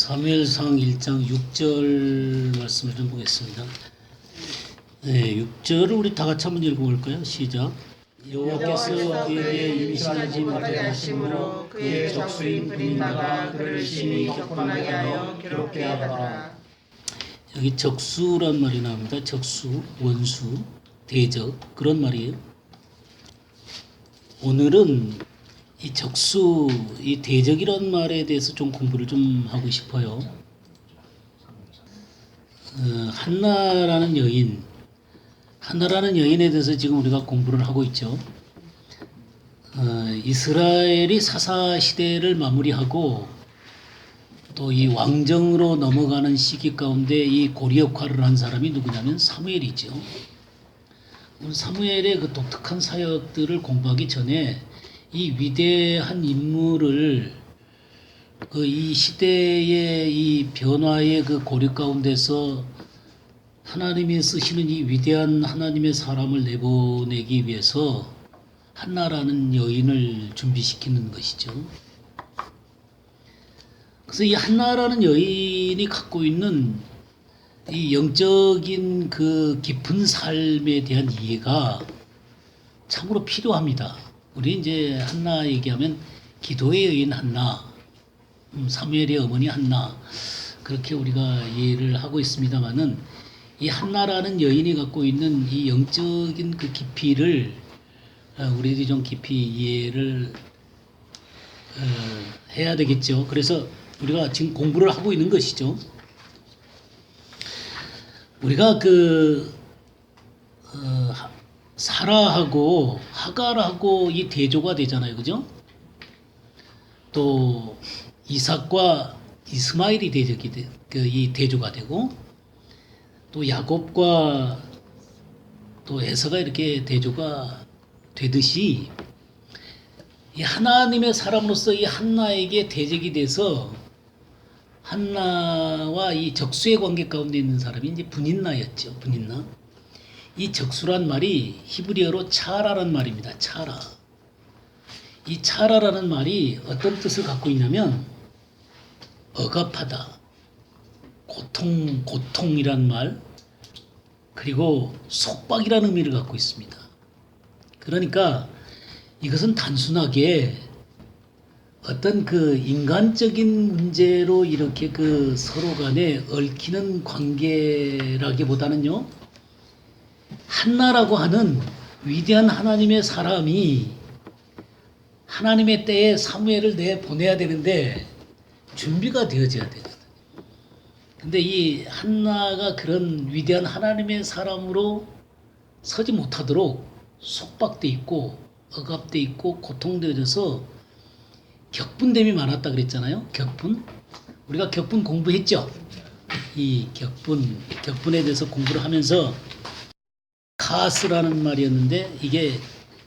사무엘상 1장 6절 말씀을 좀 보겠습니다. 네, 6절을 우리 다 같이 한번 읽어볼까요? 시작. 여호와께서 그에게 임신하지 못하게 하심으로 그의 적수인 브린나가 그를 심히 격분하게 하여 괴롭게 하더라. 여기 적수란 말이 나옵니다. 적수, 원수, 대적 그런 말이에요. 오늘은 이 적수, 이 대적이란 말에 대해서 좀 공부를 좀 하고 싶어요. 한나라는 여인에 대해서 지금 우리가 공부를 하고 있죠. 이스라엘이 사사 시대를 마무리하고 또 이 왕정으로 넘어가는 시기 가운데 이 고리 역할을 한 사람이 누구냐면 사무엘이죠. 사무엘의 그 독특한 사역들을 공부하기 전에 이 위대한 인물을 이 시대의 이 변화의 그 고리 가운데서 하나님이 쓰시는 이 위대한 하나님의 사람을 내보내기 위해서 한나라는 여인을 준비시키는 것이죠. 그래서 이 한나라는 여인이 갖고 있는 이 영적인 그 깊은 삶에 대한 이해가 참으로 필요합니다. 우리 이제 한나 얘기하면 기도의 여인 한나, 사무엘의 어머니 한나 그렇게 우리가 이해를 하고 있습니다만은 이 한나라는 여인이 갖고 있는 이 영적인 그 깊이를 우리들이 좀 깊이 이해를 해야 되겠죠. 그래서 우리가 지금 공부를 하고 있는 것이죠. 우리가 사라하고 하갈하고 이 대조가 되잖아요. 그죠? 또 이삭과 이스마엘이 이 대조가 되고 또 야곱과 또 에서가 이렇게 대조가 되듯이 이 하나님의 사람으로서 이 한나에게 대적이 돼서 한나와 이 적수의 관계 가운데 있는 사람이 이제 분인나였죠. 분인나. 이 적수란 말이 히브리어로 차라란 말입니다. 차라. 이 차라라는 말이 어떤 뜻을 갖고 있냐면 억압하다, 고통이란 말, 그리고 속박이라는 의미를 갖고 있습니다. 그러니까 이것은 단순하게 어떤 그 인간적인 문제로 이렇게 그 서로 간에 얽히는 관계라기보다는요, 한나라고 하는 위대한 하나님의 사람이 하나님의 때에 사무엘을 내보내야 되는데 준비가 되어져야 되거든요. 근데 이 한나가 그런 위대한 하나님의 사람으로 서지 못하도록 속박돼 있고 억압돼 있고 고통되어져서 격분됨이 많았다 그랬잖아요. 격분. 우리가 격분 공부했죠. 이 격분에 대해서 공부를 하면서 카스라는 말이었는데 이게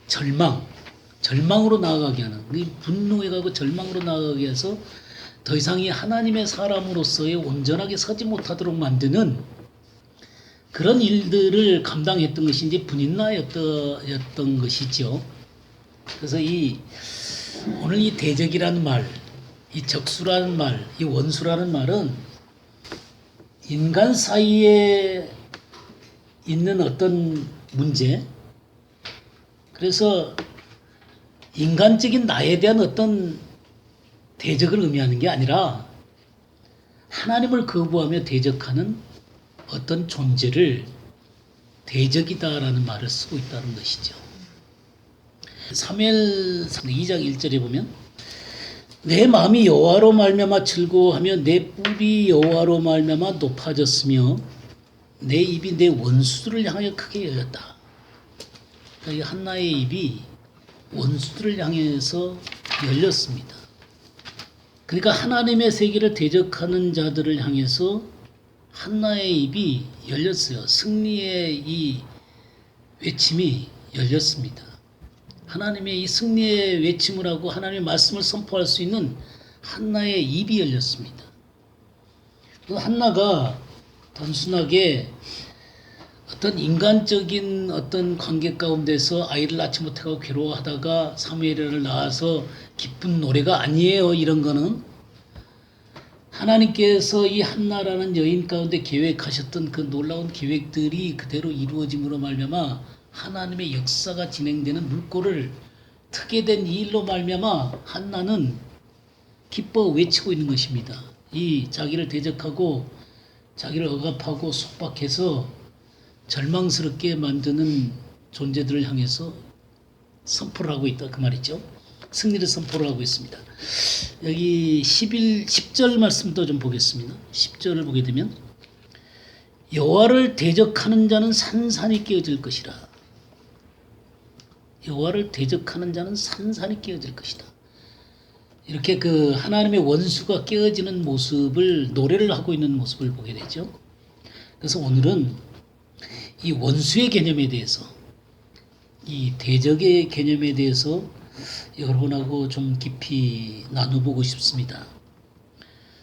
절망으로 나아가게 하는, 분노해 가고 절망으로 나아가게 해서 더 이상 이 하나님의 사람으로서의 온전하게 서지 못하도록 만드는 그런 일들을 감당했던 것이 이제 분인나였던 것이죠. 그래서 오늘 이 대적이라는 말, 이 적수라는 말, 이 원수라는 말은 인간 사이에 있는 어떤 문제, 그래서 인간적인 나에 대한 어떤 대적을 의미하는 게 아니라 하나님을 거부하며 대적하는 어떤 존재를 대적이다라는 말을 쓰고 있다는 것이죠. 사무엘상 2장 1절에 보면 내 마음이 여호와로 말미암아 즐거워하며 내 뿔이 여호와로 말미암아 높아졌으며 내 입이 내 원수들을 향하여 크게 열렸다. 그러니까 이 한나의 입이 원수들을 향해서 열렸습니다. 그러니까 하나님의 세계를 대적하는 자들을 향해서 한나의 입이 열렸어요. 승리의 이 외침이 열렸습니다. 하나님의 이 승리의 외침을 하고 하나님의 말씀을 선포할 수 있는 한나의 입이 열렸습니다. 그 한나가 단순하게 어떤 인간적인 어떤 관계 가운데서 아이를 낳지 못하고 괴로워하다가 사무엘을 낳아서 기쁜 노래가 아니에요. 이런 거는 하나님께서 이 한나라는 여인 가운데 계획하셨던 그 놀라운 계획들이 그대로 이루어짐으로 말미암아 하나님의 역사가 진행되는 물꼬를 트게 된 이 일로 말미암아 한나는 기뻐 외치고 있는 것입니다. 이 자기를 대적하고 자기를 억압하고 속박해서 절망스럽게 만드는 존재들을 향해서 선포를 하고 있다 그 말이죠. 승리를 선포를 하고 있습니다. 여기 10절 말씀도 좀 보겠습니다. 10절을 보게 되면 여호와를 대적하는 자는 산산이 깨어질 것이라. 여호와를 대적하는 자는 산산이 깨어질 것이다. 이렇게 그 하나님의 원수가 깨어지는 모습을 노래를 하고 있는 모습을 보게 되죠. 그래서 오늘은 이 원수의 개념에 대해서 이 대적의 개념에 대해서 여러분하고 좀 깊이 나눠보고 싶습니다.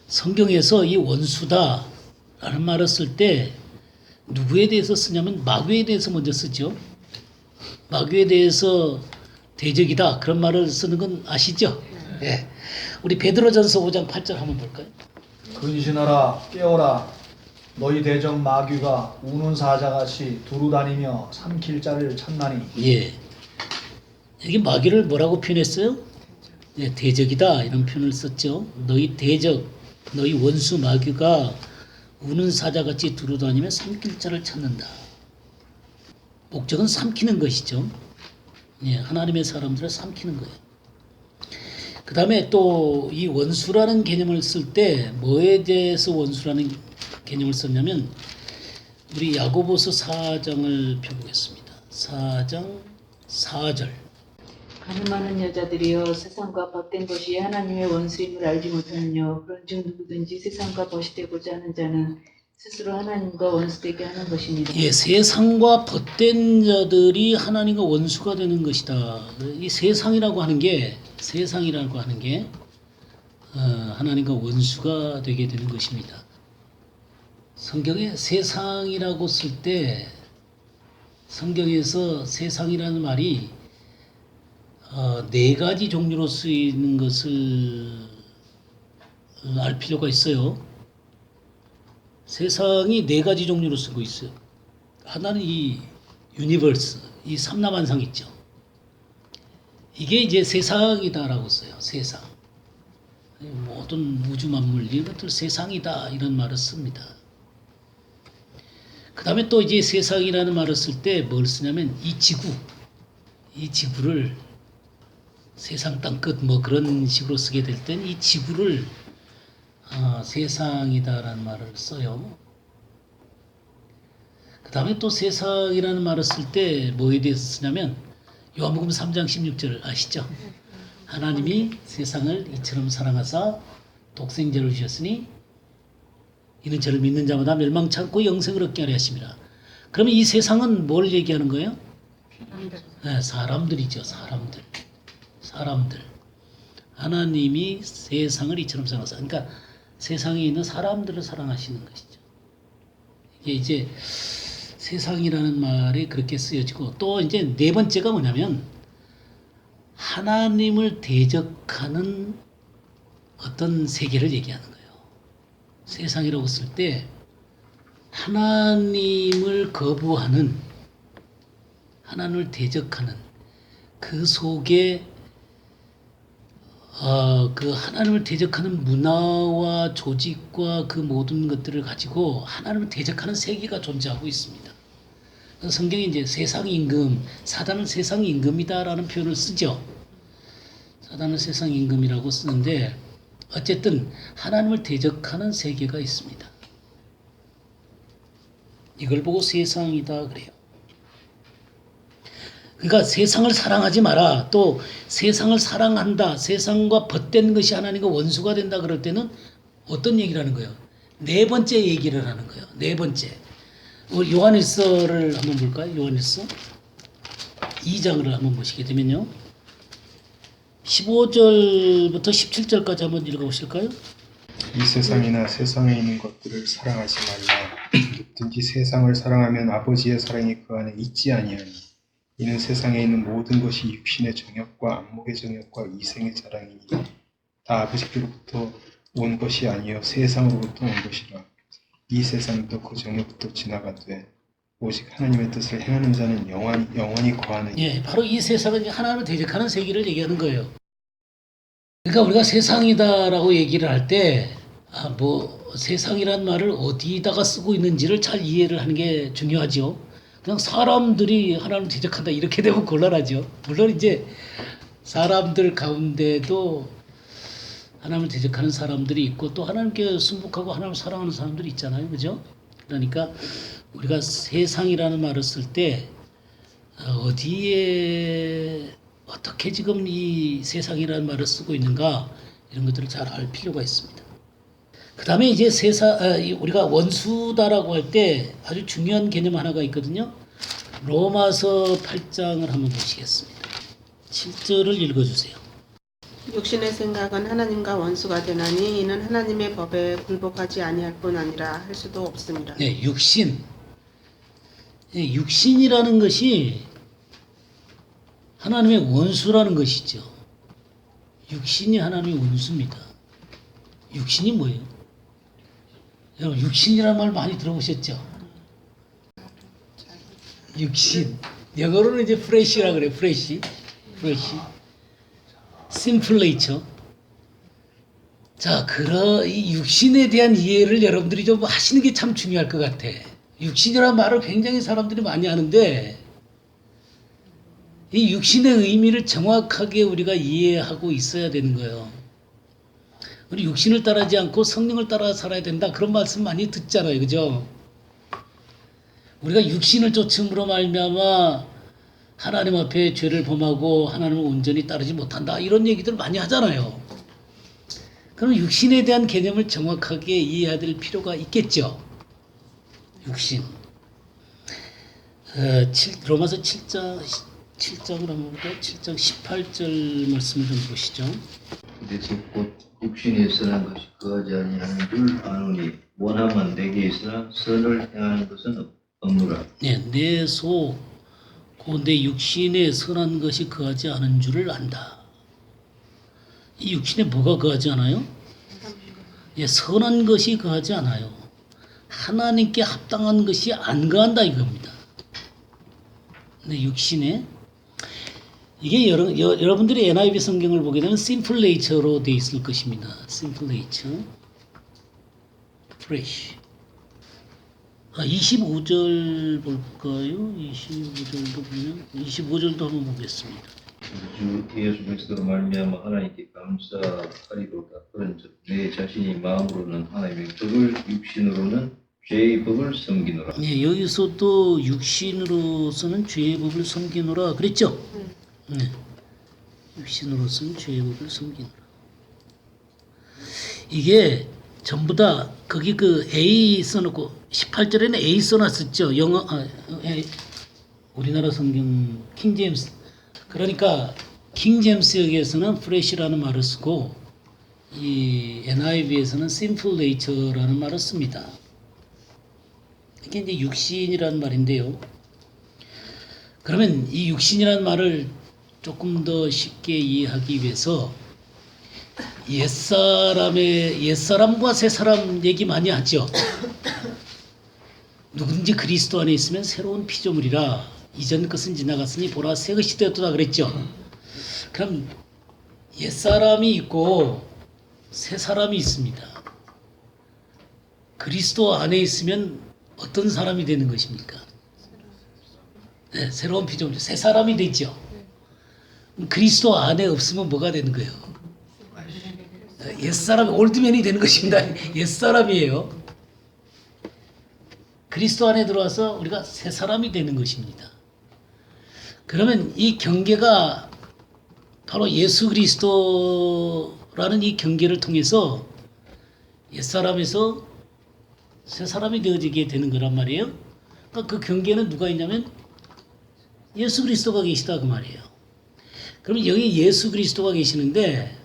성경에서 이 원수다 라는 말을 쓸 때 누구에 대해서 쓰냐면 마귀에 대해서 먼저 쓰죠. 마귀에 대해서 대적이다 그런 말을 쓰는 건 아시죠? 예. 우리 베드로전서 5장 8절 한번 볼까요? 근신하라 깨어라 너희 대적 마귀가 우는 사자같이 두루다니며 삼킬 자를 찾나니. 예. 여기 마귀를 뭐라고 표현했어요? 예, 대적이다 이런 표현을 썼죠. 너희 대적, 너희 원수 마귀가 우는 사자같이 두루다니며 삼킬 자를 찾는다. 목적은 삼키는 것이죠. 예, 하나님의 사람들을 삼키는 거예요. 그 다음에 또 이 원수라는 개념을 쓸 때 뭐에 대해서 원수라는 개념을 썼냐면 우리 야고보서 4장을 펴보겠습니다. 4장 4절. 가늠하는 여자들이여 세상과 벗된 것이 하나님의 원수임을 알지 못하느냐. 그런즉 누구든지 세상과 벗이 되고자 하는 자는 스스로 하나님과 원수되게 하는 것입니다. 예, 세상과 벗된 자들이 하나님과 원수가 되는 것이다. 이 세상이라고 하는 게 하나님과 원수가 되게 되는 것입니다. 성경에 세상이라고 쓸 때 성경에서 세상이라는 말이 네 가지 종류로 쓰이는 것을 알 필요가 있어요. 세상이 네 가지 종류로 쓰고 있어요. 하나는 이 유니버스, 이 삼라만상 있죠. 이게 이제 세상이다라고 써요. 세상. 모든 우주 만물 이것들 세상이다 이런 말을 씁니다. 그 다음에 또 이제 세상이라는 말을 쓸 때 뭘 쓰냐면 이 지구를 세상 땅끝 뭐 그런 식으로 쓰게 될 땐 이 지구를 세상이다라는 말을 써요. 그 다음에 또 세상이라는 말을 쓸 때 뭐에 대해서 쓰냐면 요한복음 3장 16절 아시죠? 하나님이 세상을 이처럼 사랑하사 독생자를 주셨으니 이는 저를 믿는 자마다 멸망치 않고 영생을 얻게 하려 하심이라. 그러면 이 세상은 뭘 얘기하는 거예요? 네, 사람들이죠. 사람들. 하나님이 세상을 이처럼 사랑하사. 그러니까 세상에 있는 사람들을 사랑하시는 것이죠. 이게 이제 세상이라는 말이 그렇게 쓰여지고 또 이제 네 번째가 뭐냐면 하나님을 대적하는 어떤 세계를 얘기하는 거예요. 세상이라고 쓸 때 하나님을 거부하는 하나님을 대적하는 그 속에 그 하나님을 대적하는 문화와 조직과 그 모든 것들을 가지고 하나님을 대적하는 세계가 존재하고 있습니다. 그래서 성경에 이제 세상 임금, 사단은 세상 임금이다라는 표현을 쓰죠. 사단은 세상 임금이라고 쓰는데 어쨌든 하나님을 대적하는 세계가 있습니다. 이걸 보고 세상이다 그래요. 그러니까 세상을 사랑하지 마라. 또 세상을 사랑한다. 세상과 벗된 것이 하나님과 원수가 된다 그럴 때는 어떤 얘기를 하는 거예요? 네 번째 얘기를 하는 거예요. 네 번째. 요한일서를 한번 볼까요? 요한일서 2장을 한번 보시게 되면요. 15절부터 17절까지 한번 읽어보실까요? 이 세상이나 세상에 있는 것들을 사랑하지 말라. 누구든지 세상을 사랑하면 아버지의 사랑이 그 안에 있지 아니하니 이는 세상에 있는 모든 것이 육신의 정욕과 안목의 정욕과 이생의 자랑이니 다 아버지께로부터 온 것이 아니요 세상으로부터 온 것이라. 이 세상도 그 전에부터 지나가되 오직 하나님의 뜻을 행하는 자는 영원히 거하느니. 예, 바로 이 세상은 하나님을 대적하는 세계를 얘기하는 거예요. 그러니까 우리가 세상이다라고 얘기를 할 때, 세상이란 말을 어디다가 쓰고 있는지를 잘 이해를 하는 게 중요하죠. 그냥 사람들이 하나님을 대적한다 이렇게 되면 곤란하죠. 물론 이제 사람들 가운데도 하나님을 대적하는 사람들이 있고 또 하나님께 순복하고 하나님을 사랑하는 사람들이 있잖아요. 그죠? 그러니까 우리가 세상이라는 말을 쓸 때 어디에 어떻게 지금 이 세상이라는 말을 쓰고 있는가 이런 것들을 잘 알 필요가 있습니다. 그 다음에 이제 우리가 원수다라고 할 때 아주 중요한 개념 하나가 있거든요. 로마서 8장을 한번 보시겠습니다. 7절을 읽어주세요. 육신의 생각은 하나님과 원수가 되나니 이는 하나님의 법에 굴복하지 아니할 뿐 아니라 할 수도 없습니다. 네, 육신. 네, 육신이라는 것이 하나님의 원수라는 것이죠. 육신이 하나님의 원수입니다. 육신이 뭐예요? 여러분 육신이라는 말 많이 들어보셨죠? 육신. 영어로는 이제 flesh라고 그래요. flesh. sinful nature. 자, 이 육신에 대한 이해를 여러분들이 좀 하시는 게 참 중요할 것 같아. 육신이라는 말을 굉장히 사람들이 많이 하는데 이 육신의 의미를 정확하게 우리가 이해하고 있어야 되는 거예요. 우리 육신을 따르지 않고 성령을 따라 살아야 된다. 그런 말씀 많이 듣잖아요. 그죠? 우리가 육신을 쫓음으로 말미암아 하나님 앞에 죄를 범하고 하나님을 온전히 따르지 못한다. 이런 얘기들 많이 하잖아요. 그럼 육신에 대한 개념을 정확하게 이해해야 될 필요가 있겠죠. 육신. 로마서 7장을 한번 볼까요? 7장 18절 말씀을 좀 보시죠. 대체 곧 육신에 선한 것이 거하지 아니하는 줄 아노니 원함은 내게 있으나 선을 행하는 것은 없노라. 네, 내 속, 내 육신에 선한 것이 거하지 않은 줄을 안다. 이 육신에 뭐가 거하지 않아요? 예, 선한 것이 거하지 않아요. 하나님께 합당한 것이 안 거한다 이겁니다. 근데 육신에 이게 여러분들이 NIV 성경을 보게 되면 simple nature로 되어 있을 것입니다. simple nature, fresh. 25절 볼까요? 25절도 보면 25절도 한번 보겠습니다. 주 예수 그리스도로 말미암아 하나님께 감사하리로다. 그런즉 내 자신이 마음으로는 하나님의 법을 육신으로는 죄의 법을 섬기노라. 네, 여기서도 육신으로서는 죄의 법을 섬기노라 그랬죠? 네. 육신으로서는 죄의 법을 섬기노라. 이게 전부 다 거기 그 A 써놓고 18절에는 A 써놨었죠. 우리나라 성경 킹제임스. 그러니까 킹제임스역에서는 fresh라는 말을 쓰고 이 NIV에서는 simple nature라는 말을 씁니다. 이게 이제 육신이라는 말인데요. 그러면 이 육신이라는 말을 조금 더 쉽게 이해하기 위해서 옛사람과 새사람 얘기 많이 하죠. 누구든지 그리스도 안에 있으면 새로운 피조물이라 이전 것은 지나갔으니 보라 새 것이 되었다 그랬죠. 그럼 옛사람이 있고 새사람이 있습니다. 그리스도 안에 있으면 어떤 사람이 되는 것입니까? 네, 새로운 피조물, 새 사람이 되죠. 그리스도 안에 없으면 뭐가 되는 거예요? 옛사람이 올드맨이 되는 것입니다. 옛사람이에요. 그리스도 안에 들어와서 우리가 새 사람이 되는 것입니다. 그러면 이 경계가 바로 예수 그리스도라는 이 경계를 통해서 옛사람에서 새 사람이 되어지게 되는 거란 말이에요. 그러니까 그 경계는 누가 있냐면 예수 그리스도가 계시다 그 말이에요. 그러면 여기 예수 그리스도가 계시는데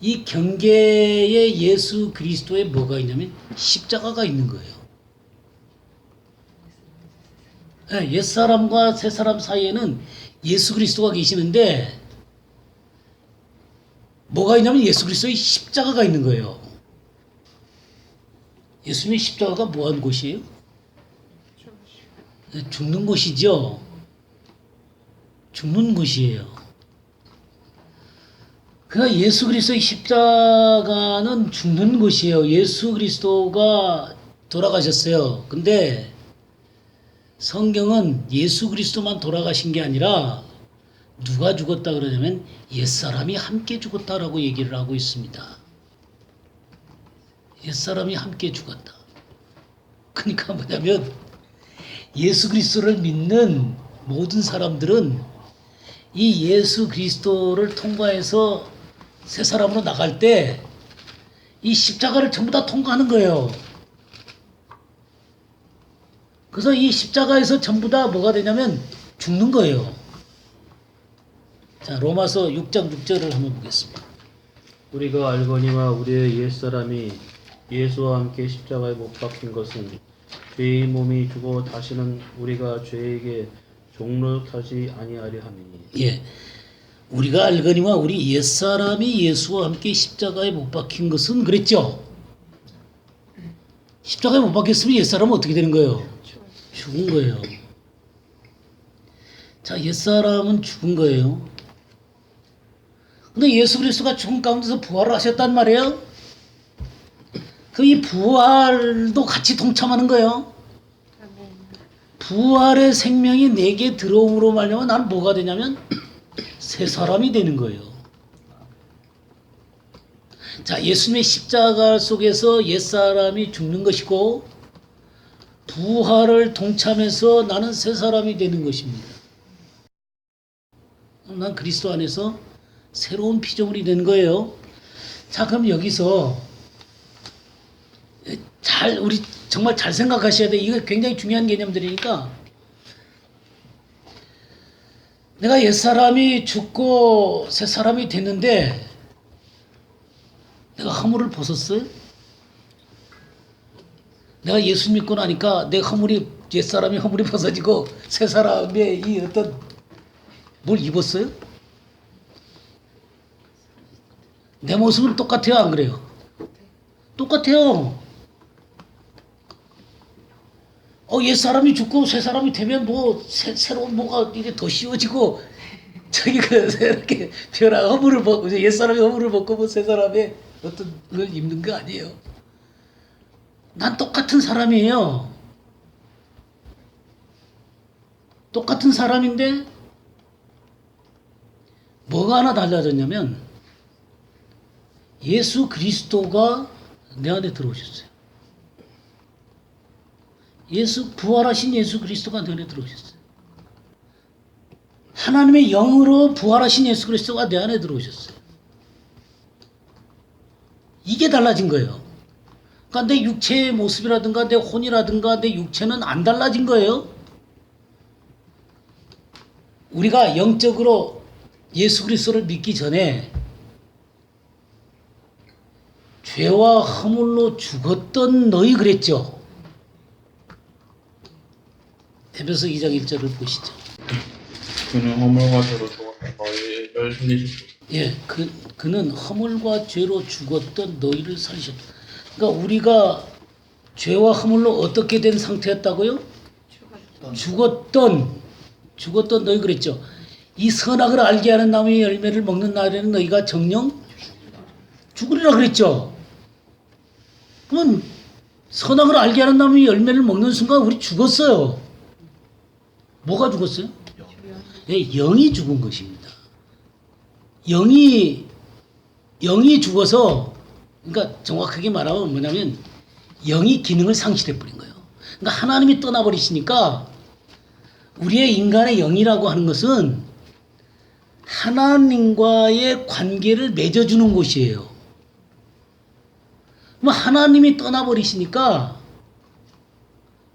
이 경계에 예수 그리스도에 뭐가 있냐면 십자가가 있는 거예요. 네, 옛사람과 새사람 사이에는 예수 그리스도가 계시는데 뭐가 있냐면 예수 그리스도의 십자가가 있는 거예요. 예수님의 십자가가 뭐한 곳이에요? 죽는 곳이죠. 죽는 곳이에요. 그러니까 예수 그리스도의 십자가는 죽는 곳이에요. 예수 그리스도가 돌아가셨어요. 근데 성경은 예수 그리스도만 돌아가신 게 아니라 누가 죽었다 그러냐면 옛사람이 함께 죽었다라고 얘기를 하고 있습니다. 옛사람이 함께 죽었다. 그러니까 뭐냐면 예수 그리스도를 믿는 모든 사람들은 이 예수 그리스도를 통과해서 새 사람으로 나갈 때 이 십자가를 전부 다 통과하는 거예요. 그래서 이 십자가에서 전부 다 뭐가 되냐면 죽는 거예요. 자, 로마서 6장 6절을 한번 보겠습니다. 우리가 알거니와 우리의 옛사람이 예수와 함께 십자가에 못 박힌 것은 죄의 몸이 죽어 다시는 우리가 죄에게 종노릇하지 아니하려 함이니. 예. 우리가 알거니와 우리 옛사람이 예수와 함께 십자가에 못 박힌 것은 그랬죠. 십자가에 못 박혔으면 옛사람은 어떻게 되는 거예요? 죽은 거예요. 자, 옛사람은 죽은 거예요. 근데 예수 그리스도가 죽은 가운데서 부활을 하셨단 말이에요. 그 이 부활도 같이 동참하는 거예요. 부활의 생명이 내게 들어옴으로 말미암아 나는 뭐가 되냐면 새 사람이 되는 거예요. 자, 예수님의 십자가 속에서 옛사람이 죽는 것이고 부활을 동참해서 나는 새 사람이 되는 것입니다. 난 그리스도 안에서 새로운 피조물이 되는 거예요. 자, 그럼 여기서 우리 정말 잘 생각하셔야 돼. 이거 굉장히 중요한 개념들이니까. 내가 옛사람이 죽고 새 사람이 됐는데 내가 허물을 벗었어요? 내가 예수 믿고 나니까 내 옛사람이 허물이 벗어지고 새 사람의 이 어떤 뭘 입었어요? 내 모습은 똑같아요, 안 그래요? 똑같아요. 옛사람이 죽고 새 사람이 되면 뭐 새로운 뭐가 이게 더 씌워지고 이렇게 변화 허물을 벗고 옛사람이 허물을 벗고 뭐 새 사람의 어떤 걸 입는 거 아니에요. 난 똑같은 사람이에요. 똑같은 사람인데 뭐가 하나 달라졌냐면 예수 그리스도가 내 안에 들어오셨어요. 부활하신 예수 그리스도가 내 안에 들어오셨어요. 하나님의 영으로 부활하신 예수 그리스도가 내 안에 들어오셨어요. 이게 달라진 거예요. 그러니까 내 육체의 모습이라든가 내 혼이라든가 내 육체는 안 달라진 거예요. 우리가 영적으로 예수 그리스도를 믿기 전에 죄와 허물로 죽었던 너희 그랬죠. 에베소 2장 1절을 보시죠. 그는 허물과 죄로 죽었던 너희를 살리셨고. 예, 그는 허물과 죄로 죽었던 너희를 살리셨다. 그러니까 우리가 죄와 허물로 어떻게 된 상태였다고요? 죽었던 너희 그랬죠. 이 선악을 알게 하는 나무의 열매를 먹는 날에는 너희가 정녕 죽으리라 그랬죠. 그러면 선악을 알게 하는 나무의 열매를 먹는 순간 우리 죽었어요. 뭐가 죽었어요? 예, 영이 죽은 것입니다. 영이 죽어서, 그러니까 정확하게 말하면 뭐냐면 영이 기능을 상실해 버린 거예요. 그러니까 하나님이 떠나버리시니까 우리의 인간의 영이라고 하는 것은 하나님과의 관계를 맺어주는 곳이에요. 그럼 하나님이 떠나버리시니까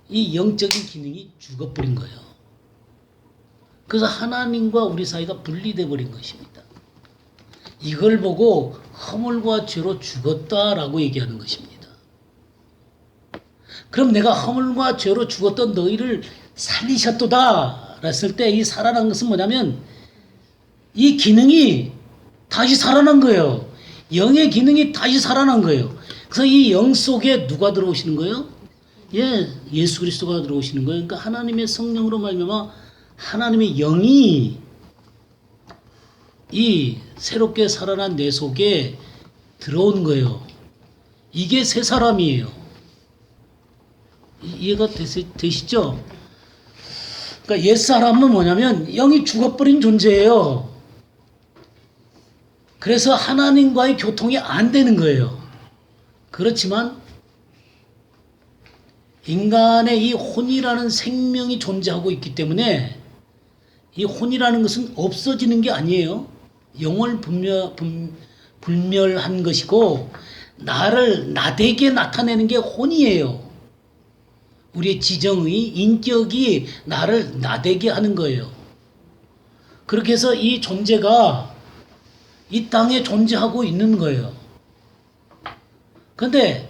이 영적인 기능이 죽어버린 거예요. 그래서 하나님과 우리 사이가 분리돼 버린 것입니다. 이걸 보고 허물과 죄로 죽었다라고 얘기하는 것입니다. 그럼 내가 허물과 죄로 죽었던 너희를 살리셨도다 했을 때 이 살아난 것은 뭐냐면 이 기능이 다시 살아난 거예요. 영의 기능이 다시 살아난 거예요. 그래서 이 영 속에 누가 들어오시는 거예요? 예, 예수 그리스도가 들어오시는 거예요. 그러니까 하나님의 성령으로 말미암아 하나님의 영이 이 새롭게 살아난 내 속에 들어온 거예요. 이게 새 사람이에요. 이해가 되시죠? 그러니까 옛 사람은 뭐냐면 영이 죽어버린 존재예요. 그래서 하나님과의 교통이 안 되는 거예요. 그렇지만 인간의 이 혼이라는 생명이 존재하고 있기 때문에 이 혼이라는 것은 없어지는 게 아니에요. 영을 불멸한 것이고 나를 나되게 나타내는 게 혼이에요. 우리의 지정의 인격이 나를 나되게 하는 거예요. 그렇게 해서 이 존재가 이 땅에 존재하고 있는 거예요. 그런데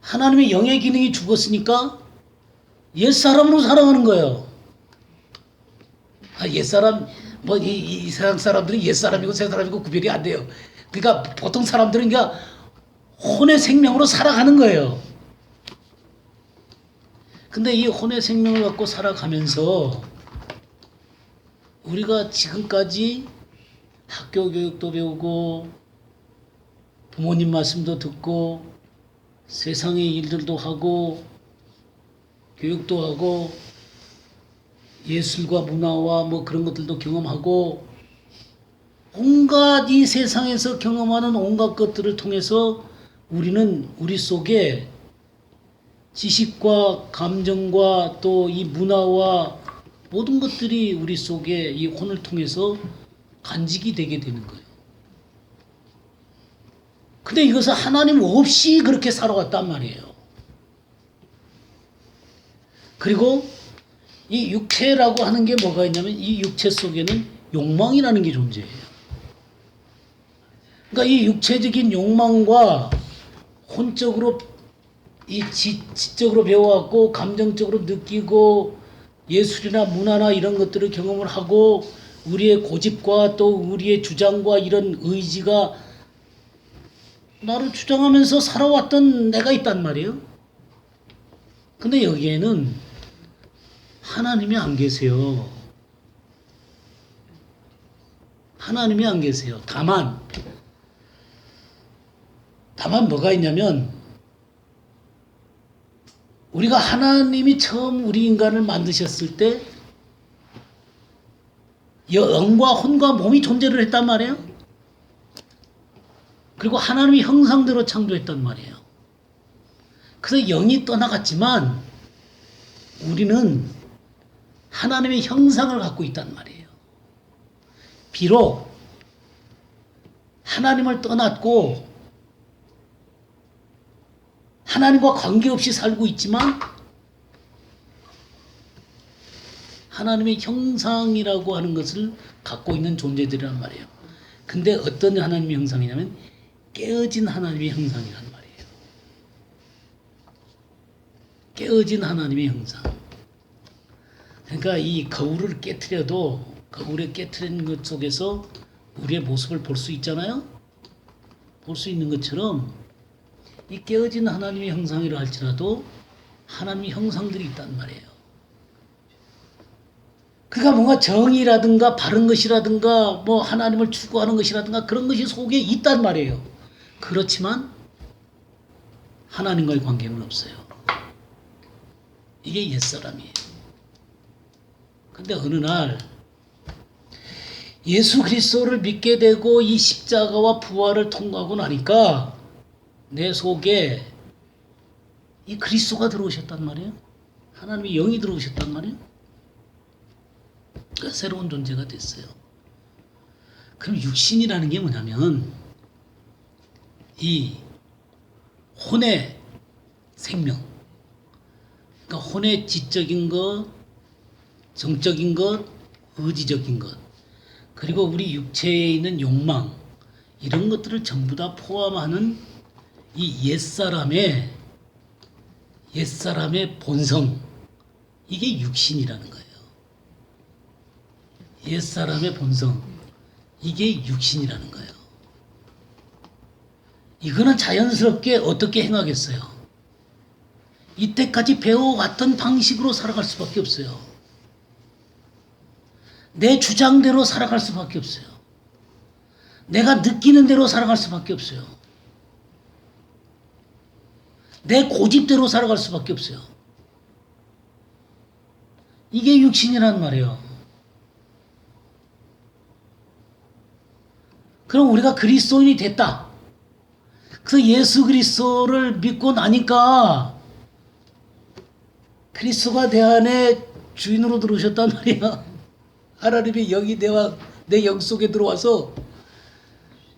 하나님의 영의 기능이 죽었으니까 옛사람으로 살아가는 거예요. 옛사람, 뭐, 이 세상 사람들은 옛사람이고 새사람이고 구별이 안 돼요. 그러니까 보통 사람들은 그러니까 혼의 생명으로 살아가는 거예요. 근데 이 혼의 생명을 갖고 살아가면서 우리가 지금까지 학교 교육도 배우고 부모님 말씀도 듣고 세상의 일들도 하고 교육도 하고 예술과 문화와 뭐 그런 것들도 경험하고 온갖 이 세상에서 경험하는 온갖 것들을 통해서 우리는 우리 속에 지식과 감정과 또 이 문화와 모든 것들이 우리 속에 이 혼을 통해서 간직이 되게 되는 거예요. 근데 이것은 하나님 없이 그렇게 살아왔단 말이에요. 그리고 이 육체라고 하는 게 뭐가 있냐면 이 육체 속에는 욕망이라는 게 존재해요. 그러니까 이 육체적인 욕망과 혼적으로 이 지적으로 배워왔고 감정적으로 느끼고 예술이나 문화나 이런 것들을 경험을 하고 우리의 고집과 또 우리의 주장과 이런 의지가 나를 주장하면서 살아왔던 내가 있단 말이에요. 근데 여기에는 하나님이 안 계세요. 하나님이 안 계세요. 다만 뭐가 있냐면 우리가 하나님이 처음 우리 인간을 만드셨을 때 영과 혼과 몸이 존재를 했단 말이에요. 그리고 하나님의 형상대로 창조했단 말이에요. 그래서 영이 떠나갔지만 우리는 하나님의 형상을 갖고 있단 말이에요. 비록 하나님을 떠났고 하나님과 관계없이 살고 있지만 하나님의 형상이라고 하는 것을 갖고 있는 존재들이란 말이에요. 근데 어떤 하나님의 형상이냐면 깨어진 하나님의 형상이란 말이에요. 깨어진 하나님의 형상. 그러니까 이 거울을 깨트려도 거울에 깨트린 것 속에서 우리의 모습을 볼 수 있잖아요. 볼 수 있는 것처럼 이 깨어진 하나님의 형상이라 할지라도 하나님의 형상들이 있단 말이에요. 그러니까 뭔가 정의라든가 바른 것이라든가 뭐 하나님을 추구하는 것이라든가 그런 것이 속에 있단 말이에요. 그렇지만 하나님과의 관계는 없어요. 이게 옛사람이에요. 근데 어느 날 예수 그리스도를 믿게 되고 이 십자가와 부활을 통과하고 나니까 내 속에 이 그리스도가 들어오셨단 말이에요. 하나님의 영이 들어오셨단 말이에요. 그러니까 새로운 존재가 됐어요. 그럼 육신이라는 게 뭐냐면 이 혼의 생명, 그러니까 혼의 지적인 것, 정적인 것, 의지적인 것, 그리고 우리 육체에 있는 욕망 이런 것들을 전부 다 포함하는 이 옛사람의 본성, 이게 육신이라는 거예요. 옛사람의 본성, 이게 육신이라는 거예요. 이거는 자연스럽게 어떻게 행하겠어요? 이때까지 배워왔던 방식으로 살아갈 수밖에 없어요. 내 주장대로 살아갈 수밖에 없어요. 내가 느끼는 대로 살아갈 수밖에 없어요. 내 고집대로 살아갈 수밖에 없어요. 이게 육신이란 말이에요. 그럼 우리가 그리스도인이 됐다. 그래서 예수 그리스도를 믿고 나니까 그리스도가 내 안에 주인으로 들어오셨단 말이야. 하나님의 영이 내 영 속에 들어와서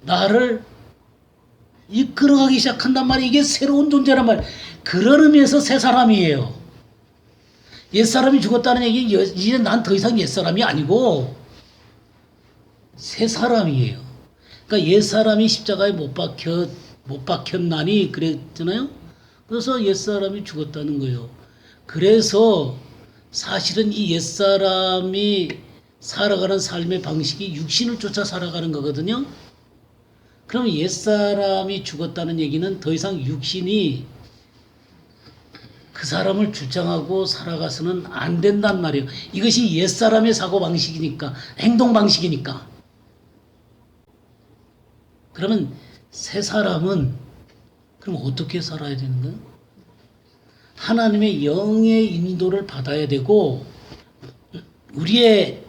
나를 이끌어가기 시작한단 말이야. 이게 새로운 존재란 말이야. 그런 의미에서 새 사람이에요. 옛사람이 죽었다는 얘기, 이제 난 더 이상 옛사람이 아니고 새 사람이에요. 그러니까 옛사람이 십자가에 못 박혔나니 그랬잖아요. 그래서 옛사람이 죽었다는 거예요. 그래서 사실은 이 옛사람이 살아가는 삶의 방식이 육신을 쫓아 살아가는 거거든요. 그럼 옛사람이 죽었다는 얘기는 더 이상 육신이 그 사람을 주장하고 살아가서는 안 된단 말이에요. 이것이 옛사람의 사고방식이니까, 행동방식이니까. 그러면 새 사람은 그럼 어떻게 살아야 되는 거예요? 하나님의 영의 인도를 받아야 되고, 우리의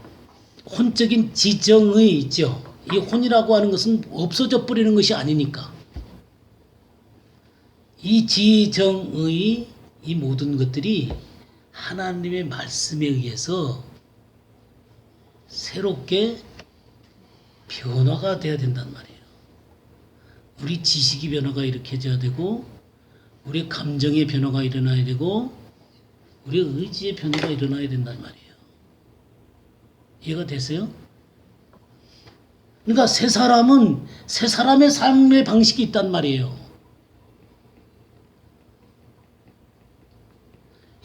혼적인 지정의 있죠. 이 혼이라고 하는 것은 없어져 버리는 것이 아니니까. 이 지정의 이 모든 것들이 하나님의 말씀에 의해서 새롭게 변화가 돼야 된단 말이에요. 우리 지식이 변화가 일으켜져야 되고, 우리 감정의 변화가 일어나야 되고, 우리 의지의 변화가 일어나야 된단 말이에요. 이해가 되세요? 그러니까 새 사람은 새 사람의 삶의 방식이 있단 말이에요.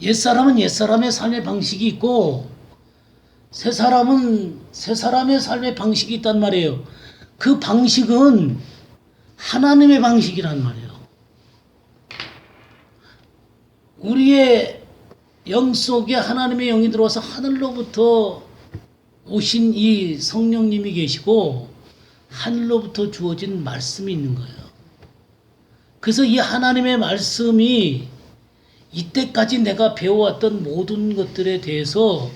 옛사람은 옛사람의 삶의 방식이 있고, 새 사람은 새 사람의 삶의 방식이 있단 말이에요. 그 방식은 하나님의 방식이란 말이에요. 우리의 영 속에 하나님의 영이 들어와서 하늘로부터 오신 이 성령님이 계시고 하늘로부터 주어진 말씀이 있는 거예요. 그래서 이 하나님의 말씀이 이때까지 내가 배워왔던 모든 것들에 대해서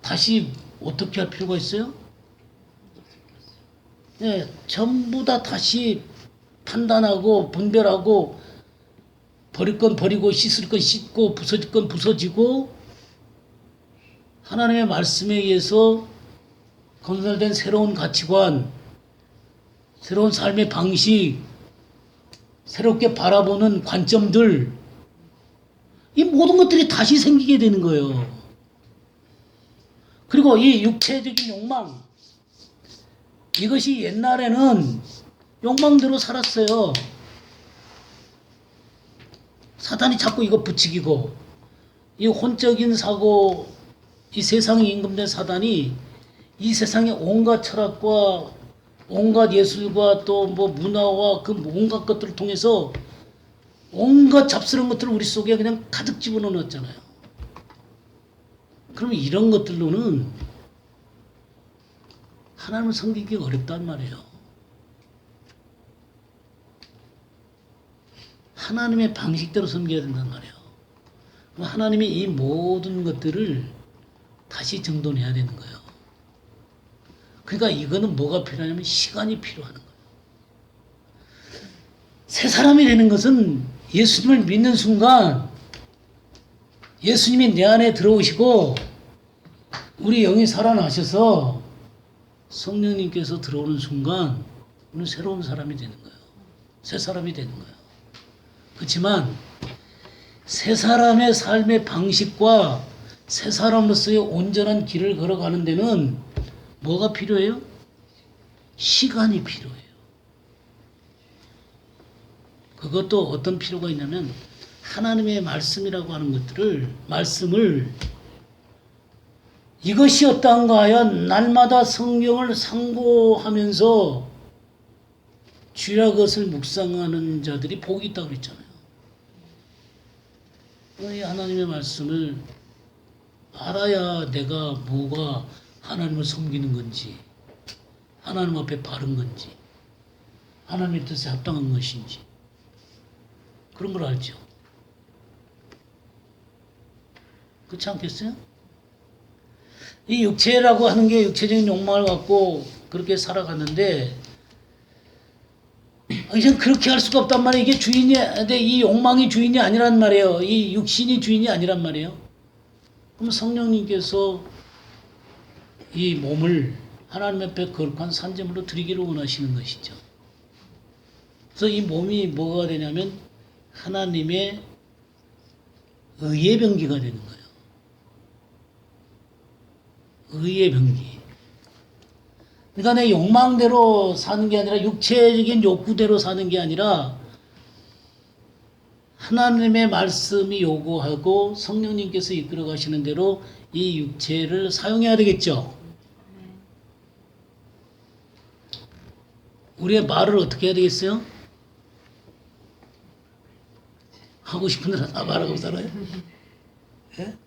다시 어떻게 할 필요가 있어요? 네, 전부 다 다시 판단하고 분별하고, 버릴 건 버리고 씻을 건 씻고 부서질 건 부서지고, 하나님의 말씀에 의해서 건설된 새로운 가치관, 새로운 삶의 방식, 새롭게 바라보는 관점들, 이 모든 것들이 다시 생기게 되는 거예요. 그리고 이 육체적인 욕망, 이것이 옛날에는 욕망대로 살았어요. 사탄이 자꾸 이거 부추기고, 이 혼적인 사고, 이 세상에 임금된 사단이 이 세상의 온갖 철학과 온갖 예술과 또 뭐 문화와 그 온갖 것들을 통해서 온갖 잡스러운 것들을 우리 속에 그냥 가득 집어넣었잖아요. 그러면 이런 것들로는 하나님을 섬기기 어렵단 말이에요. 하나님의 방식대로 섬겨야 된단 말이에요. 그럼 하나님이 이 모든 것들을 다시 정돈해야 되는 거예요. 그러니까 이거는 뭐가 필요하냐면 시간이 필요한 거예요. 새 사람이 되는 것은 예수님을 믿는 순간 예수님이 내 안에 들어오시고 우리 영이 살아나셔서 성령님께서 들어오는 순간 우리는 새로운 사람이 되는 거예요. 새 사람이 되는 거예요. 그렇지만 새 사람의 삶의 방식과 새 사람으로서의 온전한 길을 걸어가는 데는 뭐가 필요해요? 시간이 필요해요. 그것도 어떤 필요가 있냐면 하나님의 말씀이라고 하는 말씀을 이것이 어떠한가 하여 날마다 성경을 상고하면서 주일날 그것을 묵상하는 자들이 복이 있다고 그랬잖아요. 이 하나님의 말씀을 알아야 내가 뭐가 하나님을 섬기는 건지, 하나님 앞에 바른 건지, 하나님의 뜻에 합당한 것인지 그런 걸 알죠. 그렇지 않겠어요? 이 육체라고 하는 게 육체적인 욕망을 갖고 그렇게 살아갔는데 이젠 그렇게 할 수가 없단 말이에요. 이게 주인이, 이 욕망이 주인이 아니란 말이에요. 이 육신이 주인이 아니란 말이에요. 그럼 성령님께서 이 몸을 하나님 앞에 거룩한 산제물로 드리기를 원하시는 것이죠. 그래서 이 몸이 뭐가 되냐면 하나님의 의의 병기가 되는 거예요. 의의 병기. 그러니까 내 욕망대로 사는 게 아니라 육체적인 욕구대로 사는 게 아니라 하나님의 말씀이 요구하고 성령님께서 이끌어 가시는 대로 이 육체를 사용해야 되겠죠. 우리의 말을 어떻게 해야 되겠어요? 하고 싶은 대로 다 말하고 살아요? 예?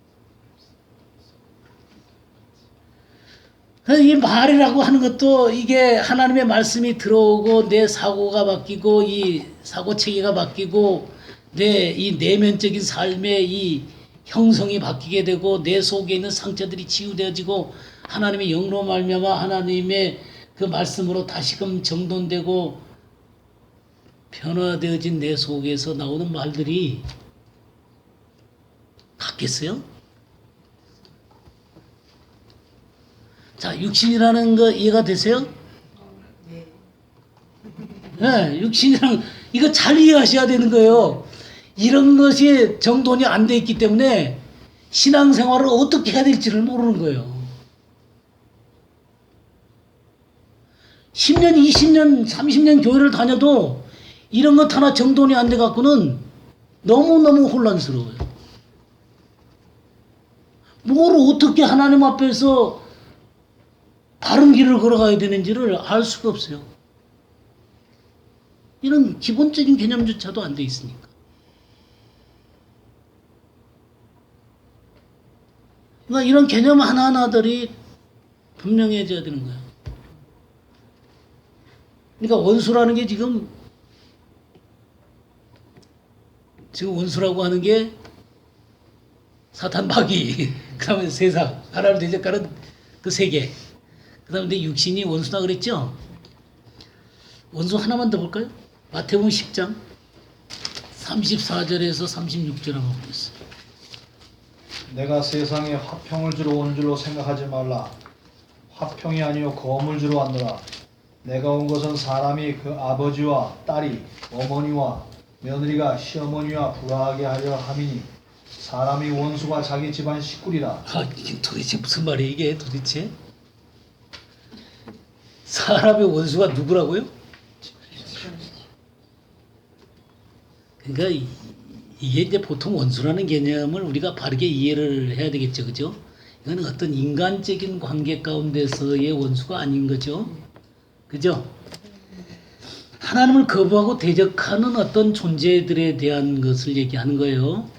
이 말이라고 하는 것도 이게 하나님의 말씀이 들어오고 내 사고가 바뀌고 이 사고 체계가 바뀌고 내 이 내면적인 삶의 이 형성이 바뀌게 되고 내 속에 있는 상처들이 치유되어지고 하나님의 영으로 말미암아 하나님의 그 말씀으로 다시금 정돈되고 변화되어진 내 속에서 나오는 말들이 같겠어요? 자, 육신이라는 거 이해가 되세요? 네, 육신이랑 이거 잘 이해하셔야 되는 거예요. 이런 것이 정돈이 안 돼 있기 때문에 신앙생활을 어떻게 해야 될지를 모르는 거예요. 10년, 20년, 30년 교회를 다녀도 이런 것 하나 정돈이 안 돼 갖고는 너무너무 혼란스러워요. 뭘 어떻게 하나님 앞에서 바른 길을 걸어가야 되는지를 알 수가 없어요. 이런 기본적인 개념조차도 안 돼 있으니까. 그러니까 이런 개념 하나하나들이 분명해져야 되는 거예요. 그러니까 원수라는 게 지금 원수라고 하는 게 사탄 마귀, 그 다음에 세상, 하나를 대적하는 그 세계, 그 다음에 내 육신이 원수다 그랬죠? 원수 하나만 더 볼까요? 마태복음 10장 34절에서 36절 한번 보겠습니다. 내가 세상에 화평을 주러 온 줄로 생각하지 말라. 화평이 아니요 검을 주러 왔노라. 내가 온 것은 사람이 그 아버지와 딸이 어머니와 며느리가 시어머니와 불화하게 하려 함이니 사람이 원수가 자기 집안 식구리라. 이게 도대체 무슨 말이에요 이게 도대체? 사람의 원수가 누구라고요? 그러니까 이게 이제 보통 원수라는 개념을 우리가 바르게 이해를 해야 되겠죠, 그죠? 이건 어떤 인간적인 관계 가운데서의 원수가 아닌 거죠, 그죠? 하나님을 거부하고 대적하는 어떤 존재들에 대한 것을 얘기하는 거예요.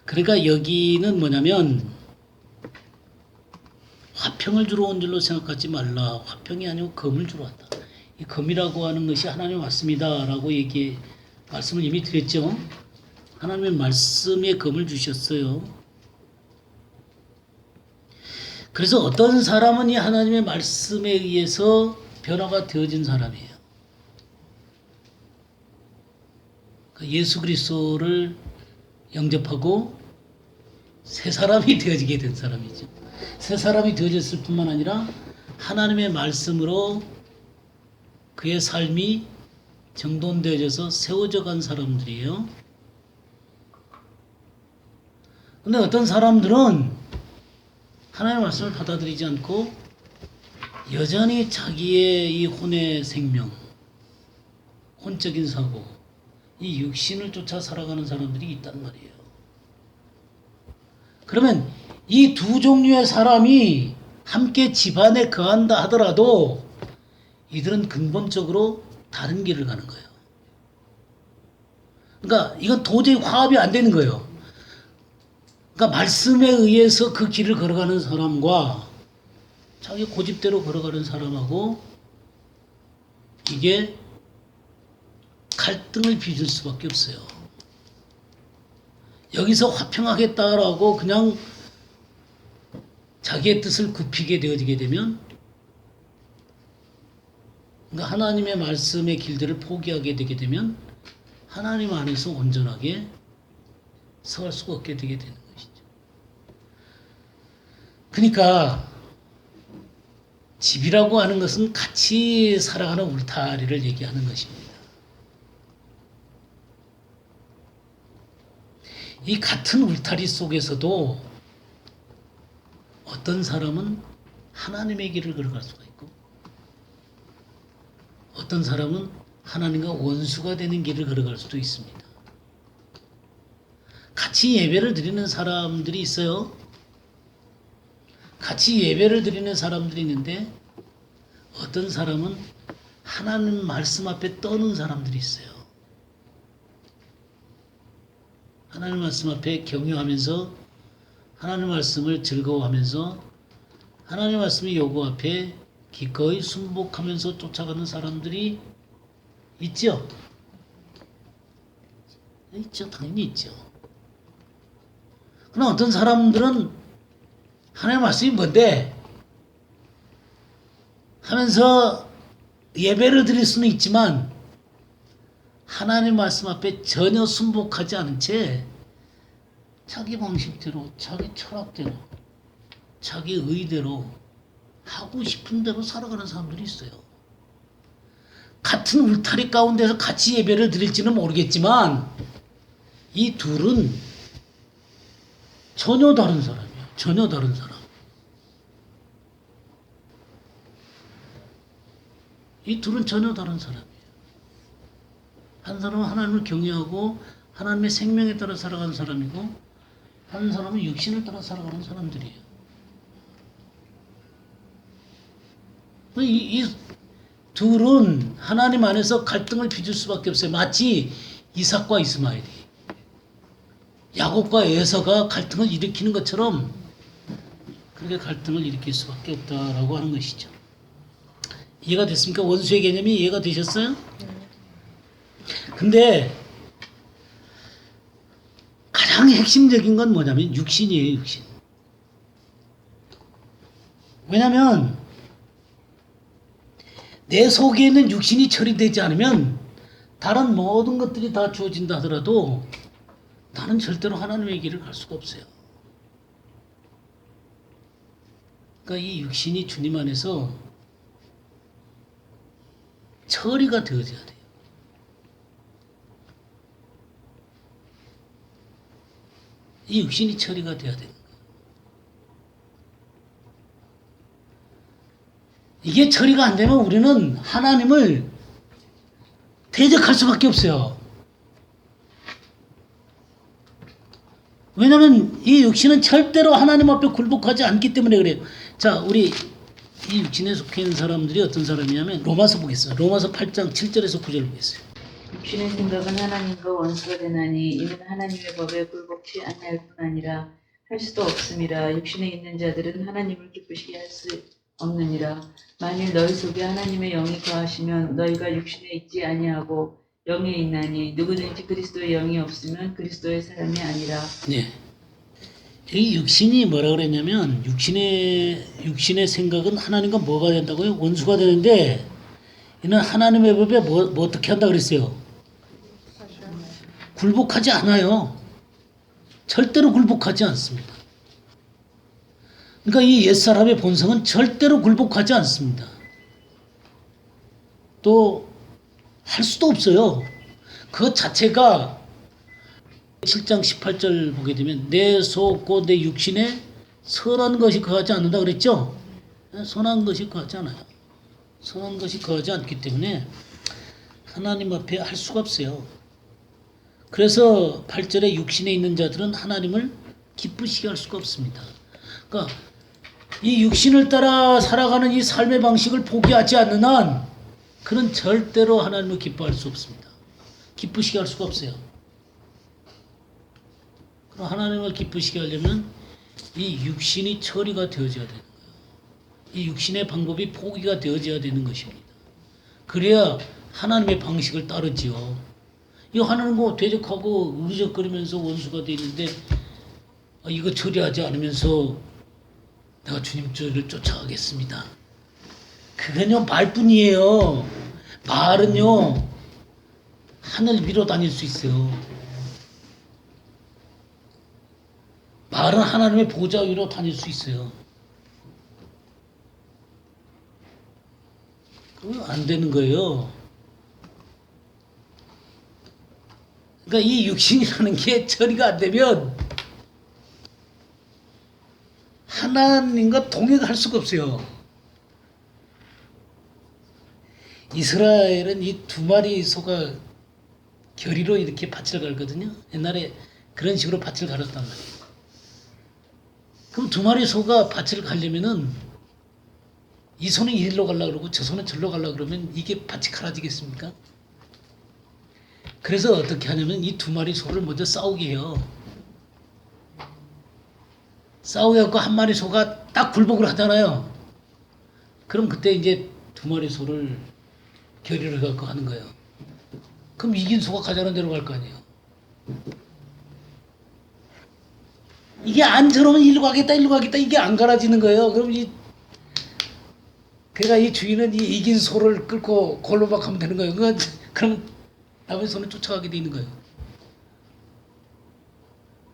그러니까 여기는 뭐냐면 화평을 주러 온 줄로 생각하지 말라. 화평이 아니고 검을 주러 왔다. 이 검이라고 하는 것이 하나님의 말씀이다라고 말씀을 이미 드렸죠. 하나님의 말씀에 검을 주셨어요. 그래서 어떤 사람은 이 하나님의 말씀에 의해서 변화가 되어진 사람이에요. 예수 그리스도를 영접하고 새 사람이 되어지게 된 사람이죠. 새 사람이 되어졌을 뿐만 아니라 하나님의 말씀으로 그의 삶이 정돈되어져서 세워져 간 사람들이에요. 근데 어떤 사람들은 하나님의 말씀을 받아들이지 않고 여전히 자기의 이 혼의 생명, 혼적인 사고, 이 육신을 쫓아 살아가는 사람들이 있단 말이에요. 그러면 이 두 종류의 사람이 함께 집안에 거한다 하더라도 이들은 근본적으로 다른 길을 가는 거예요. 그러니까 이건 도저히 화합이 안 되는 거예요. 그러니까 말씀에 의해서 그 길을 걸어가는 사람과 자기 고집대로 걸어가는 사람하고 이게 갈등을 빚을 수밖에 없어요. 여기서 화평하겠다라고 그냥 자기의 뜻을 굽히게 되어지게 되면 그러니까 하나님의 말씀의 길들을 포기하게 되게 되면 하나님 안에서 온전하게 서갈 수가 없게 되게 되는 것이죠. 그러니까 집이라고 하는 것은 같이 살아가는 울타리를 얘기하는 것입니다. 이 같은 울타리 속에서도 어떤 사람은 하나님의 길을 걸어갈 수가 있고 어떤 사람은 하나님과 원수가 되는 길을 걸어갈 수도 있습니다. 같이 예배를 드리는 사람들이 있어요. 같이 예배를 드리는 사람들이 있는데 어떤 사람은 하나님 말씀 앞에 떠는 사람들이 있어요. 하나님 말씀 앞에 경유하면서 하나님 말씀을 즐거워하면서 하나님 말씀의 요구 앞에 기꺼이 순복하면서 쫓아가는 사람들이 있죠? 있죠. 당연히 있죠. 그러나 어떤 사람들은 하나님 말씀이 뭔데? 하면서 예배를 드릴 수는 있지만 하나님 말씀 앞에 전혀 순복하지 않은 채 자기 방식대로, 자기 철학대로, 자기 의대로 하고 싶은 대로 살아가는 사람들이 있어요. 같은 울타리 가운데서 같이 예배를 드릴지는 모르겠지만 이 둘은 전혀 다른 사람이에요. 전혀 다른 사람. 이 둘은 전혀 다른 사람이에요. 한 사람은 하나님을 경외하고 하나님의 생명에 따라 살아가는 사람이고 한 사람은 육신을 따라 살아가는 사람들이에요. 이 둘은 하나님 안에서 갈등을 빚을 수밖에 없어요. 마치 이삭과 이스마엘이 야곱과 에서가 갈등을 일으키는 것처럼 그렇게 갈등을 일으킬 수밖에 없다라고 하는 것이죠. 이해가 됐습니까? 원수의 개념이 이해가 되셨어요? 근데 가장 핵심적인 건 뭐냐면 육신이에요. 육신. 왜냐하면 내 속에 있는 육신이 처리되지 않으면 다른 모든 것들이 다 주어진다 하더라도 나는 절대로 하나님의 길을 갈 수가 없어요. 그러니까 이 육신이 주님 안에서 처리가 되어져야 돼요. 이 육신이 처리가 되어야 되는 거예요. 이게 처리가 안 되면 우리는 하나님을 대적할 수밖에 없어요. 왜냐하면 이 육신은 절대로 하나님 앞에 굴복하지 않기 때문에 그래요. 자, 우리 이 육신에 속해 있는 사람들이 어떤 사람이냐면 로마서 보겠습니다. 로마서 8장 7절에서 9절 보겠어요. 육신의 생각은 하나님과 원수가 되나니 이는 하나님의 법에 굴복치 아니할 뿐 아니라 할 수도 없음이라. 육신에 있는 자들은 하나님을 기쁘시게 할 수 없느니라. 만일 너희 속에 하나님의 영이 거하시면 너희가 육신에 있지 아니하고 영에 있나니 누구든지 그리스도의 영이 없으면 그리스도의 사람이 아니라. 네. 이 육신이 뭐라 그랬냐면 육신의 생각은 하나님과 뭐가 된다고요? 원수가 되는데 이는 하나님의 법에 뭐 어떻게 한다 그랬어요? 굴복하지 않아요. 절대로 굴복하지 않습니다. 그러니까 이 옛사람의 본성은 절대로 굴복하지 않습니다. 또 할 수도 없어요. 그것 자체가 7장 18절 보게 되면 내 속 곧 내 육신에 선한 것이 거하지 않는다 그랬죠? 선한 것이 거하지 않아요. 선한 것이 거하지 않기 때문에 하나님 앞에 할 수가 없어요. 그래서 8절에 육신에 있는 자들은 하나님을 기쁘시게 할 수가 없습니다. 그러니까 이 육신을 따라 살아가는 이 삶의 방식을 포기하지 않는 한 그는 절대로 하나님을 기뻐할 수 없습니다. 기쁘시게 할 수가 없어요. 그럼 하나님을 기쁘시게 하려면 이 육신이 처리가 되어져야 되는 거예요. 이 육신의 방법이 포기가 되어져야 되는 것입니다. 그래야 하나님의 방식을 따르지요. 이 하나님과 대적하고 의적거리면서 원수가 되어 있는데 이거 처리하지 않으면서 내가 주님 저를 쫓아가겠습니다. 그건요 말뿐이에요. 말은요 하늘 위로 다닐 수 있어요. 말은 하나님의 보좌 위로 다닐 수 있어요. 그건 안 되는 거예요. 그러니까 이 육신이라는 게 처리가 안 되면 하나님과 동행할 수가 없어요. 이스라엘은 이 두 마리 소가 결의로 이렇게 밭을 갈거든요. 옛날에 그런 식으로 밭을 갈았단 말이에요. 그럼 두 마리 소가 밭을 가려면은 이 손은 이리로 가려고 그러고 저 손은 저리로 가려고 그러면 이게 밭이 갈아지겠습니까? 그래서 어떻게 하냐면 이 두 마리 소를 먼저 싸우게 해요. 싸우게 해갖고 한 마리 소가 딱 굴복을 하잖아요. 그럼 그때 이제 두 마리 소를 결의를 해갖고 하는 거예요. 그럼 이긴 소가 가자는 대로 갈 거 아니에요. 이게 안 저러면 일로 가겠다 이게 안 갈아지는 거예요. 그럼 그러니까 이 주인은 이 이긴 소를 끌고 골로 막 하면 되는 거예요. 그럼 남의 손을 쫓아가게 돼 있는 거예요.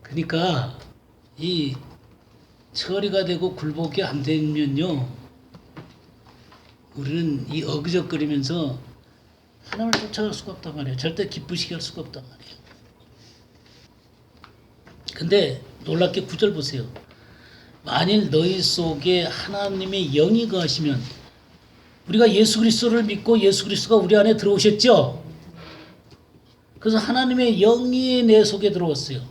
그러니까 이 처리가 되고 굴복이 안 되면요, 우리는 이 어그적거리면서 하나님을 쫓아갈 수가 없단 말이에요. 절대 기쁘시게 할 수가 없단 말이에요. 근데 놀랍게 9절 보세요. 만일 너희 속에 하나님의 영이 거하시면, 우리가 예수 그리스도를 믿고 예수 그리스도가 우리 안에 들어오셨죠. 그래서 하나님의 영이 내 속에 들어왔어요.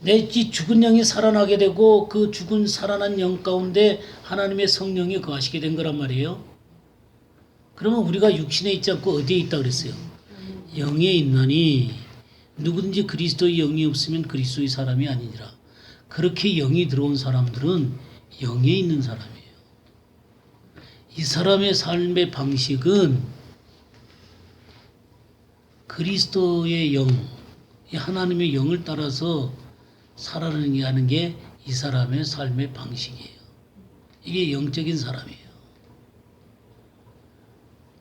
내 죽은 영이 살아나게 되고 그 죽은 살아난 영 가운데 하나님의 성령이 거하시게 된 거란 말이에요. 그러면 우리가 육신에 있지 않고 어디에 있다 그랬어요? 영에 있나니 누구든지 그리스도의 영이 없으면 그리스도의 사람이 아니니라. 그렇게 영이 들어온 사람들은 영에 있는 사람이에요. 이 사람의 삶의 방식은 그리스도의 영, 하나님의 영을 따라서 살아가는 게 이 사람의 삶의 방식이에요. 이게 영적인 사람이에요.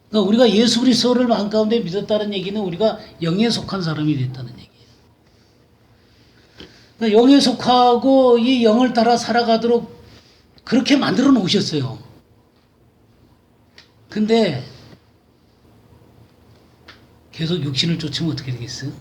그러니까 우리가 예수 그리스도를 마음 가운데 믿었다는 얘기는 우리가 영에 속한 사람이 됐다는 얘기예요. 그러니까 영에 속하고 이 영을 따라 살아가도록 그렇게 만들어 놓으셨어요. 근데 계속 육신을 쫓으면 어떻게 되겠어요?